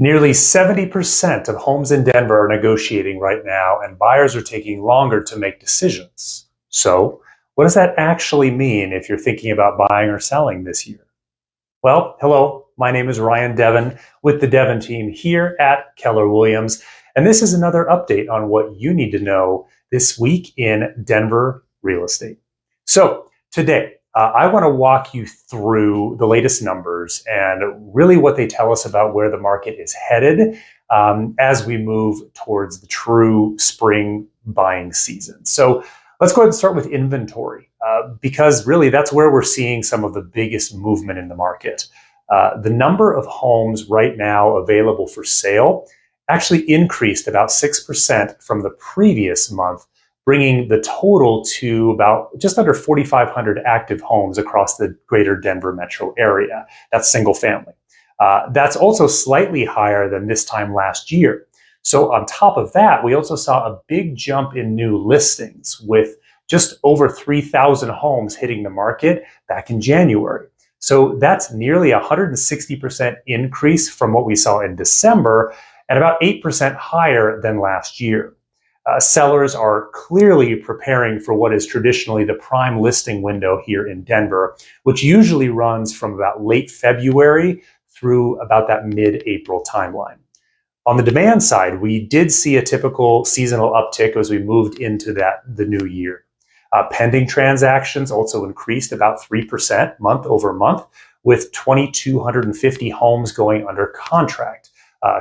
Nearly 70% of homes in Denver are negotiating right now, and buyers are taking longer to make decisions. So, what does that actually mean if you're thinking about buying or selling this year? Well, hello, my name is Ryan Devin with the Devin team here at Keller Williams, and this is another update on what you need to know this week in Denver real estate. So, today, I want to walk you through the latest numbers and really what they tell us about where the market is headed as we move towards the true spring buying season. So, let's go ahead and start with inventory because really that's where we're seeing some of the biggest movement in the market. The number of homes right now available for sale actually increased about 6% from the previous month, bringing the total to about just under 4,500 active homes across the greater Denver metro area. That's single family. That's also slightly higher than this time last year. So on top of that, we also saw a big jump in new listings with just over 3,000 homes hitting the market back in January. So that's nearly a 160% increase from what we saw in December and about 8% higher than last year. Sellers are clearly preparing for what is traditionally the prime listing window here in Denver, which usually runs from about late February through about that mid-April timeline. On the demand side, we did see a typical seasonal uptick as we moved into the new year. Pending transactions also increased about 3% month over month, with 2,250 homes going under contract.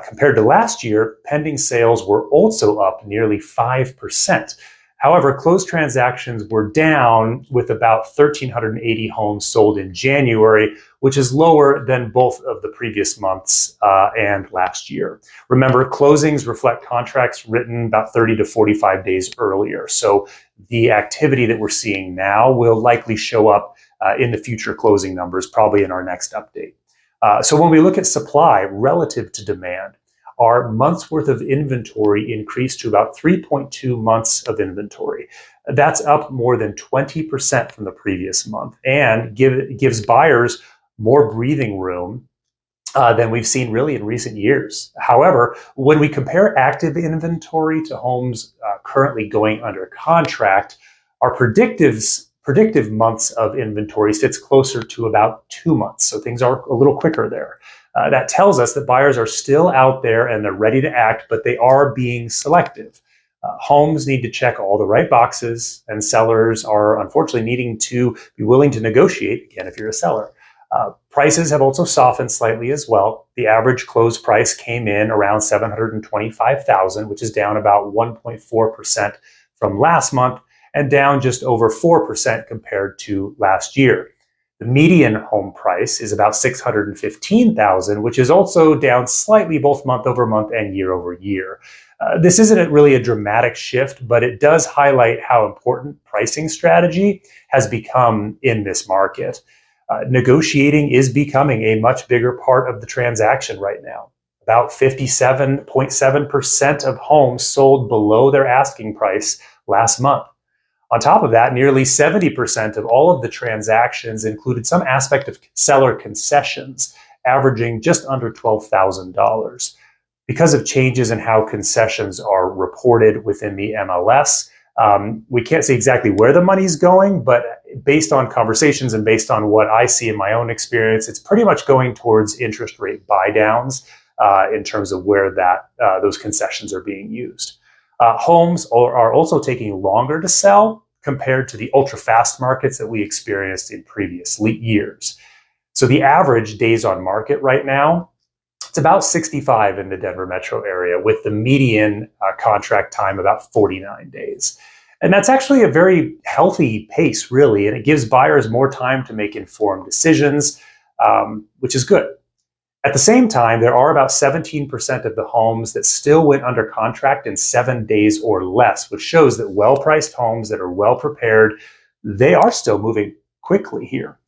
Compared to last year, pending sales were also up nearly 5%. However, closed transactions were down with about 1,380 homes sold in January, which is lower than both of the previous months and last year. Remember, closings reflect contracts written about 30 to 45 days earlier. So the activity that we're seeing now will likely show up in the future closing numbers, probably in our next update. So when we look at supply relative to demand, our month's worth of inventory increased to about 3.2 months of inventory. That's up more than 20% from the previous month and gives buyers more breathing room than we've seen really in recent years. However, when we compare active inventory to homes currently going under contract, our predictive months of inventory sits closer to about 2 months. So things are a little quicker there. That tells us that buyers are still out there and they're ready to act, but they are being selective. Homes need to check all the right boxes, and sellers are unfortunately needing to be willing to negotiate, again, if you're a seller. Prices have also softened slightly as well. The average close price came in around $725,000, which is down about 1.4% from last month and down just over 4% compared to last year. The median home price is about $615,000, which is also down slightly both month over month and year over year. This isn't really a dramatic shift, but it does highlight how important pricing strategy has become in this market. Negotiating is becoming a much bigger part of the transaction right now. About 57.7% of homes sold below their asking price last month. On top of that, nearly 70% of all of the transactions included some aspect of seller concessions, averaging just under $12,000. Because of changes in how concessions are reported within the MLS, we can't say exactly where the money's going, but based on conversations and based on what I see in my own experience, it's pretty much going towards interest rate buy downs in terms of where those concessions are being used. Homes are also taking longer to sell compared to the ultra-fast markets that we experienced in previous years. So the average days on market right now, it's about 65 in the Denver metro area, with the median contract time about 49 days. And that's actually a very healthy pace, really, and it gives buyers more time to make informed decisions, which is good. At the same time, there are about 17% of the homes that still went under contract in 7 days or less, which shows that well-priced homes that are well prepared, they are still moving quickly here.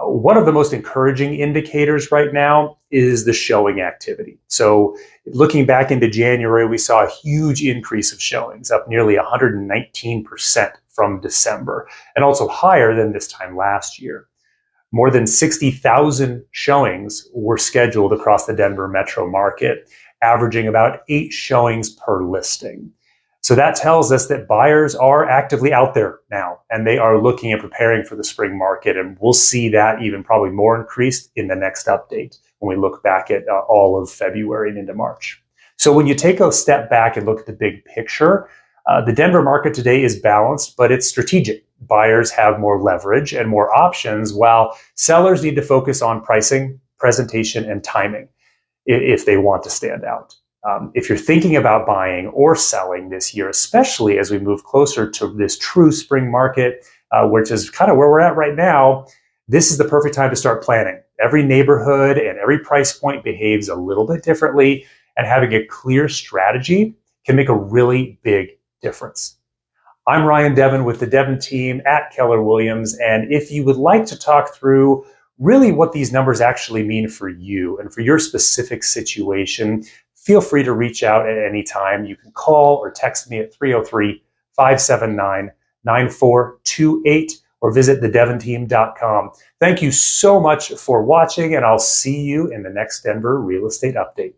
One of the most encouraging indicators right now is the showing activity. So looking back into January, we saw a huge increase of showings, up nearly 119% from December, and also higher than this time last year. More than 60,000 showings were scheduled across the Denver metro market, averaging about 8 showings per listing. So that tells us that buyers are actively out there now, and they are looking at preparing for the spring market. And we'll see that even probably more increased in the next update when we look back at all of February and into March. So when you take a step back and look at the big picture, the Denver market today is balanced, but it's strategic. Buyers have more leverage and more options, while sellers need to focus on pricing, presentation, and timing if they want to stand out. If you're thinking about buying or selling this year, especially as we move closer to this true spring market, which is kind of where we're at right now, this is the perfect time to start planning. Every neighborhood and every price point behaves a little bit differently, and having a clear strategy can make a really big difference. I'm Ryan Devin with the Devin team at Keller Williams, and if you would like to talk through really what these numbers actually mean for you and for your specific situation, feel free to reach out at any time. You can call or text me at 303-579-9428 or visit thedevonteam.com. Thank you so much for watching, and I'll see you in the next Denver Real Estate Update.